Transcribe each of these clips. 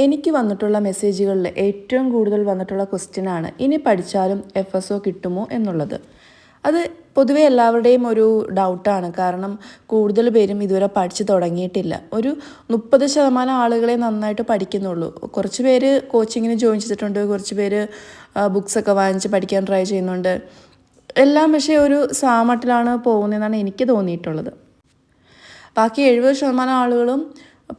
എനിക്ക് വന്നിട്ടുള്ള മെസ്സേജുകളിൽ ഏറ്റവും കൂടുതൽ വന്നിട്ടുള്ള ക്വസ്റ്റ്യനാണ് ഇനി പഠിച്ചാലും FSO കിട്ടുമോ എന്നുള്ളത്. അത് പൊതുവെ എല്ലാവരുടെയും ഒരു ഡൗട്ടാണ്. കാരണം കൂടുതൽ പേരും ഇതുവരെ പഠിച്ചു തുടങ്ങിയിട്ടില്ല. ഒരു 30% ആളുകളെ നന്നായിട്ട് പഠിക്കുന്നുള്ളൂ. കുറച്ച് പേര് കോച്ചിങ്ങിന് ജോയിൻ ചെയ്തിട്ടുണ്ട്, കുറച്ച് പേര് ബുക്സൊക്കെ വാങ്ങിച്ച് പഠിക്കാൻ ട്രൈ ചെയ്യുന്നുണ്ട്. എല്ലാം പക്ഷേ ഒരു സാമട്ടിലാണ് പോകുന്നതെന്നാണ് എനിക്ക് തോന്നിയിട്ടുള്ളത്. ബാക്കി 70% ആളുകളും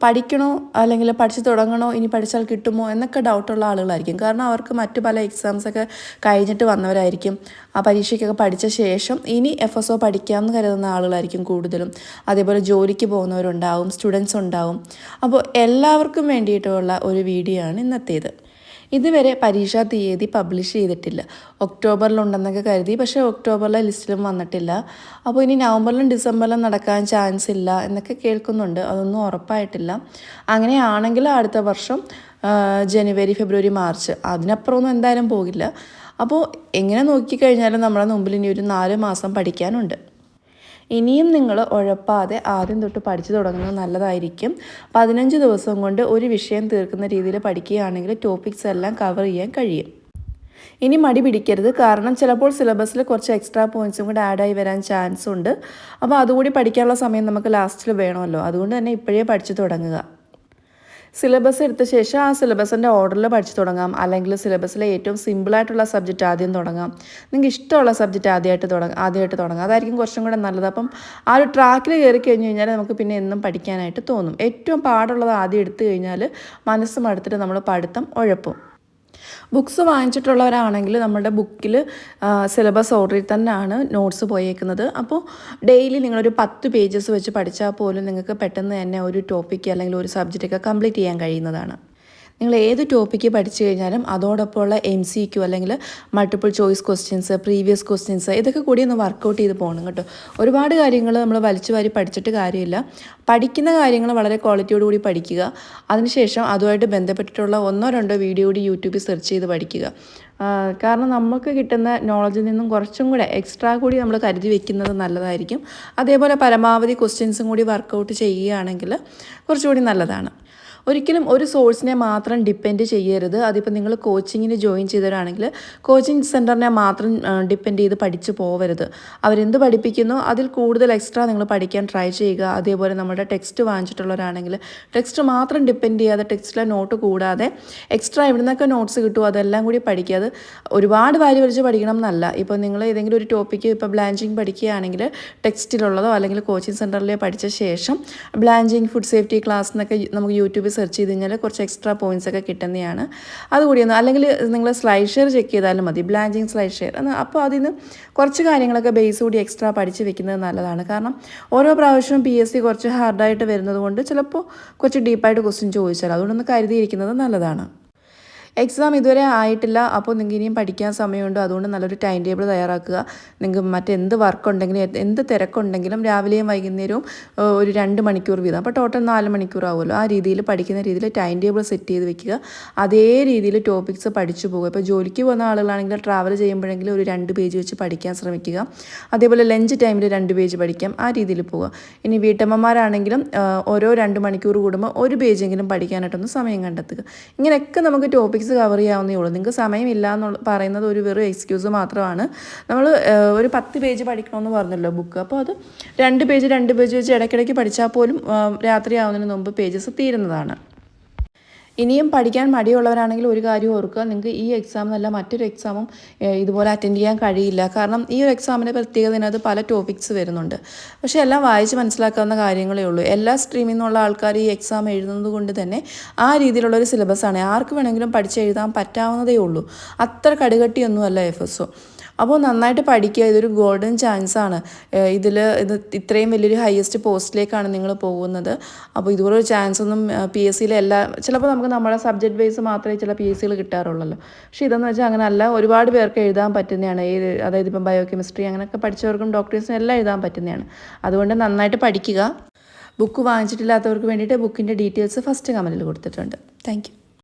പഠിക്കണോ അല്ലെങ്കിൽ പഠിച്ചു തുടങ്ങണോ, ഇനി പഠിച്ചാൽ കിട്ടുമോ എന്നൊക്കെ ഡൗട്ടുള്ള ആളുകളായിരിക്കും. കാരണം അവർക്ക് മറ്റു പല എക്സാംസൊക്കെ കഴിഞ്ഞിട്ട് വന്നവരായിരിക്കും. ആ പരീക്ഷയ്ക്കൊക്കെ പഠിച്ച ശേഷം ഇനി FSO പഠിക്കാമെന്ന് കരുതുന്ന ആളുകളായിരിക്കും കൂടുതലും. അതേപോലെ ജോലിക്ക് പോകുന്നവരുണ്ടാവും, സ്റ്റുഡൻസ് ഉണ്ടാവും. അപ്പോൾ എല്ലാവർക്കും വേണ്ടിയിട്ടുള്ള ഒരു വീഡിയോ ആണ് ഇന്നത്തേത്. ഇതുവരെ പരീക്ഷാ തീയതി പബ്ലിഷ് ചെയ്തിട്ടില്ല. ഒക്ടോബറിലുണ്ടെന്നൊക്കെ കരുതി, പക്ഷേ ഒക്ടോബറിലെ ലിസ്റ്റിലും വന്നിട്ടില്ല. അപ്പോൾ ഇനി നവംബറിലും ഡിസംബറിലും നടക്കാൻ ചാൻസ് ഇല്ല എന്നൊക്കെ കേൾക്കുന്നുണ്ട്. അതൊന്നും ഉറപ്പായിട്ടില്ല. അങ്ങനെയാണെങ്കിൽ അടുത്ത വർഷം ജനുവരി, ഫെബ്രുവരി, മാർച്ച്, അതിനപ്പുറമൊന്നും എന്തായാലും പോകില്ല. അപ്പോൾ എങ്ങനെ നോക്കിക്കഴിഞ്ഞാലും നമ്മളെ മുമ്പിൽ ഇനി ഒരു 4 മാസം പഠിക്കാനുണ്ട്. ഇനിയും നിങ്ങൾ ഉഴപ്പാതെ ആദ്യം തൊട്ട് പഠിച്ചു തുടങ്ങുന്നത് നല്ലതായിരിക്കും. 15 ദിവസം കൊണ്ട് ഒരു വിഷയം തീർക്കുന്ന രീതിയിൽ പഠിക്കുകയാണെങ്കിൽ ടോപ്പിക്സ് എല്ലാം കവർ ചെയ്യാൻ കഴിയും. ഇനി മടി പിടിക്കരുത്. കാരണം ചിലപ്പോൾ സിലബസിൽ കുറച്ച് എക്സ്ട്രാ പോയിൻറ്റ്സും കൂടെ ആഡായി വരാൻ ചാൻസ് ഉണ്ട്. അപ്പോൾ അതുകൂടി പഠിക്കാനുള്ള സമയം നമുക്ക് ലാസ്റ്റിൽ വേണമല്ലോ. അതുകൊണ്ട് തന്നെ ഇപ്പോഴേ പഠിച്ചു തുടങ്ങുക. സിലബസ് എടുത്ത ശേഷം ആ സിലബസിൻ്റെ ഓർഡറിൽ പഠിച്ചു തുടങ്ങാം. അല്ലെങ്കിൽ സിലബസിലെ ഏറ്റവും സിമ്പിളായിട്ടുള്ള സബ്ജക്റ്റ് ആദ്യം തുടങ്ങാം. നിങ്ങൾക്ക് ഇഷ്ടമുള്ള സബ്ജക്റ്റ് ആദ്യമായിട്ട് തുടങ്ങാം. അതായിരിക്കും കുറച്ചും കൂടെ നല്ലത്. അപ്പം ആ ഒരു ട്രാക്കിൽ കയറി കഴിഞ്ഞ് കഴിഞ്ഞാൽ നമുക്ക് പിന്നെ എന്നും പഠിക്കാനായിട്ട് തോന്നും. ഏറ്റവും പാടുള്ളത് ആദ്യം എടുത്തു കഴിഞ്ഞാൽ മനസ്സ് മടുത്തിട്ട് നമ്മൾ പഠിത്തം ഉഴപ്പും. ബുക്സ് വാങ്ങിച്ചിട്ടുള്ളവരാണെങ്കിൽ നമ്മുടെ ബുക്കിൽ സിലബസ് ഓർഡറിൽ തന്നെയാണ് നോട്ട്സ് പോയേക്കുന്നത്. അപ്പോൾ ഡെയിലി നിങ്ങളൊരു 10 പേജസ് വെച്ച് പഠിച്ചാൽ പോലും നിങ്ങൾക്ക് പെട്ടെന്ന് തന്നെ ഒരു ടോപ്പിക്ക് അല്ലെങ്കിൽ ഒരു സബ്ജക്റ്റൊക്കെ കംപ്ലീറ്റ് ചെയ്യാൻ കഴിയുന്നതാണ്. നിങ്ങൾ ഏത് ടോപ്പിക്ക് പഠിച്ചു കഴിഞ്ഞാലും അതോടൊപ്പമുള്ള MCQ അല്ലെങ്കിൽ multiple choice questions, previous questions, ഇതൊക്കെ കൂടി ഒന്ന് വർക്കൗട്ട് ചെയ്ത് പോകണം കേട്ടോ. ഒരുപാട് കാര്യങ്ങൾ നമ്മൾ വലിച്ചു വാരി പഠിച്ചിട്ട് കാര്യമില്ല. പഠിക്കുന്ന കാര്യങ്ങൾ വളരെ ക്വാളിറ്റിയോടുകൂടി പഠിക്കുക. അതിനുശേഷം അതുമായിട്ട് ബന്ധപ്പെട്ടിട്ടുള്ള 1-2 വീഡിയോ കൂടി യൂട്യൂബിൽ സെർച്ച് ചെയ്ത് പഠിക്കുക. കാരണം നമുക്ക് കിട്ടുന്ന നോളജിൽ നിന്നും കുറച്ചും കൂടെ എക്സ്ട്രാ കൂടി നമ്മൾ കരുതി വെക്കുന്നത് നല്ലതായിരിക്കും. അതേപോലെ പരമാവധി ക്വസ്റ്റ്യൻസും കൂടി വർക്കൗട്ട് ചെയ്യുകയാണെങ്കിൽ കുറച്ചുകൂടി നല്ലതാണ്. ഒരിക്കലും ഒരു സോഴ്സിനെ മാത്രം ഡിപ്പെൻഡ് ചെയ്യരുത്. അതിപ്പോൾ നിങ്ങൾ കോച്ചിങ്ങിന് ജോയിൻ ചെയ്തവരാണെങ്കിൽ കോച്ചിങ് സെൻറ്ററിനെ മാത്രം ഡിപ്പെൻഡ് ചെയ്ത് പഠിച്ചു പോവരുത്. അവരെന്ത് പഠിപ്പിക്കുന്നോ അതിൽ കൂടുതൽ എക്സ്ട്രാ നിങ്ങൾ പഠിക്കാൻ ട്രൈ ചെയ്യുക. അതേപോലെ നമ്മുടെ ടെക്സ്റ്റ് വാങ്ങിച്ചിട്ടുള്ളവരാണെങ്കിൽ ടെക്സ്റ്റ് മാത്രം ഡിപ്പെൻഡ് ചെയ്യാതെ, ടെക്സ്റ്റിലെ നോട്ട് കൂടാതെ എക്സ്ട്രാ എവിടെ നിന്നൊക്കെ നോട്ട്സ് കിട്ടുമോ അതെല്ലാം കൂടി പഠിക്കുക. അത് ഒരുപാട് വാരി വലിച്ച് പഠിക്കണം എന്നല്ല. ഇപ്പോൾ നിങ്ങൾ ഏതെങ്കിലും ഒരു ടോപ്പിക്ക് ഇപ്പോൾ ബ്ലാഞ്ചിങ് പഠിക്കുകയാണെങ്കിൽ ടെക്സ്റ്റിലുള്ളതോ അല്ലെങ്കിൽ കോച്ചിങ് സെൻറ്ററിലെ പഠിച്ച ശേഷം ബ്ലാഞ്ചിങ്, ഫുഡ് സേഫ്റ്റി ക്ലാസ് എന്നൊക്കെ നമുക്ക് യൂട്യൂബിൽ സെർച്ച് ചെയ്ത് കഴിഞ്ഞാൽ കുറച്ച് എക്സ്ട്രാ പോയിൻറ്റ്സ് ഒക്കെ കിട്ടുന്നതാണ്. അതുകൂടിയൊന്ന് അല്ലെങ്കിൽ നിങ്ങൾ സ്ലൈഡ് ഷെയർ ചെക്ക് ചെയ്താലും മതി, ബ്ലാഞ്ചിങ് സ്ലൈഡ് ഷെയർ. അപ്പോൾ അതിന് കുറച്ച് കാര്യങ്ങളൊക്കെ ബേസ് കൂടി എക്സ്ട്രാ പഠിച്ച് വെക്കുന്നത് നല്ലതാണ്. കാരണം ഓരോ പ്രാവശ്യവും PSC കുറച്ച് ഹാർഡായിട്ട് വരുന്നത് കൊണ്ട് ചിലപ്പോൾ കുറച്ച് ഡീപ്പായിട്ട് ക്വസ്റ്റ്യൻ ചോദിച്ചാൽ അതുകൊണ്ടൊന്ന് കരുതിയിരിക്കുന്നത് നല്ലതാണ്. എക്സാം ഇതുവരെ ആയിട്ടില്ല. അപ്പോൾ നിങ്ങൾക്ക് ഇനിയും പഠിക്കാൻ സമയമുണ്ട്. അതുകൊണ്ട് നല്ലൊരു ടൈം ടേബിൾ തയ്യാറാക്കുക. നിങ്ങൾക്ക് മറ്റെന്ത് വർക്കുണ്ടെങ്കിലും എന്ത് തിരക്കുണ്ടെങ്കിലും രാവിലെയും വൈകുന്നേരവും ഒരു 2 മണിക്കൂർ വീതം, അപ്പോൾ ടോട്ടൽ 4 മണിക്കൂർ ആവുമല്ലോ. ആ രീതിയിൽ പഠിക്കുന്ന രീതിയിൽ ടൈം ടേബിൾ സെറ്റ് ചെയ്ത് വെക്കുക. അതേ രീതിയിൽ ടോപ്പിക്സ് പഠിച്ചു പോകുക. ഇപ്പോൾ ജോലിക്ക് പോകുന്ന ആളുകളാണെങ്കിൽ ട്രാവൽ ചെയ്യുമ്പോഴെങ്കിലും ഒരു 2 പേജ് വെച്ച് പഠിക്കാൻ ശ്രമിക്കുക. അതേപോലെ ലഞ്ച് ടൈമിൽ 2 പേജ് പഠിക്കാം. ആ രീതിയിൽ പോവുക. ഇനി വീട്ടമ്മമാരാണെങ്കിലും ഓരോ 2 മണിക്കൂർ കൂടുമ്പോൾ ഒരു പേജെങ്കിലും പഠിക്കാനായിട്ടൊന്ന് സമയം കണ്ടെത്തുക. ഇങ്ങനെയൊക്കെ നമുക്ക് ടോപ്പിക്സ് കവർ ചെയ്യാവുന്നേ ഉള്ളൂ. നിങ്ങൾക്ക് സമയമില്ല എന്ന് പറയുന്നത് ഒരു വെറും എക്സ്ക്യൂസ് മാത്രമാണ്. നമ്മൾ ഒരു 10 പേജ് പഠിക്കണമെന്ന് പറഞ്ഞല്ലോ ബുക്ക്. അപ്പോൾ അത് 2 പേജ് വെച്ച് ഇടയ്ക്കിടയ്ക്ക് പഠിച്ചാൽ പോലും രാത്രിയാവുന്നതിന് മുമ്പ് പേജസ് തീരുന്നതാണ്. ഇനിയും പഠിക്കാൻ മടിയുള്ളവരാണെങ്കിൽ ഒരു കാര്യം ഓർക്കുക, നിങ്ങൾക്ക് ഈ എക്സാം എന്നല്ല മറ്റൊരു എക്സാമും ഇതുപോലെ അറ്റൻഡ് ചെയ്യാൻ കഴിയില്ല. കാരണം ഈ ഒരു എക്സാമിൻ്റെ പ്രത്യേകതയിനകത്ത് പല ടോപ്പിക്സ് വരുന്നുണ്ട്. പക്ഷേ എല്ലാം വായിച്ച് മനസ്സിലാക്കാവുന്ന കാര്യങ്ങളേ ഉള്ളൂ. എല്ലാ സ്ട്രീമിൽ നിന്നുള്ള ആൾക്കാർ ഈ എക്സാം എഴുതുന്നത് കൊണ്ട് തന്നെ ആ രീതിയിലുള്ളൊരു സിലബസാണ്. ആർക്ക് വേണമെങ്കിലും പഠിച്ചെഴുതാൻ പറ്റാവുന്നതേ ഉള്ളൂ. അത്ര കടുകട്ടിയൊന്നുമല്ല FSO. അപ്പോൾ നന്നായിട്ട് പഠിക്കുക. ഇതൊരു ഗോൾഡൻ ചാൻസാണ്. ഇത് ഇത്രയും വലിയൊരു ഹയസ്റ്റ് പോസ്റ്റിലേക്കാണ് നിങ്ങൾ പോകുന്നത്. അപ്പോൾ ഇതുപോലൊരു ചാൻസ് ഒന്നും PSCയിലെ ചിലപ്പോൾ നമുക്ക് നമ്മുടെ സബ്ജക്റ്റ് ബേസ് മാത്രമേ ചില PSCയിൽ കിട്ടാറുള്ളല്ലോ. പക്ഷേ ഇതെന്ന് വെച്ചാൽ അങ്ങനെയല്ല, ഒരുപാട് പേർക്ക് എഴുതാൻ പറ്റുന്നതാണ്. അതായത് ഇപ്പം ബയോകെമിസ്ട്രി അങ്ങനെയൊക്കെ പഠിച്ചവർക്കും ഡോക്ടേഴ്സിനും എല്ലാം എഴുതാൻ പറ്റുന്നതാണ്. അതുകൊണ്ട് നന്നായിട്ട് പഠിക്കുക. ബുക്ക് വാങ്ങിച്ചിട്ടില്ലാത്തവർക്ക് വേണ്ടിയിട്ട് ബുക്കിൻ്റെ ഡീറ്റെയിൽസ് ഫസ്റ്റ് കമൻറ്റിൽ കൊടുത്തിട്ടുണ്ട്. Thank you.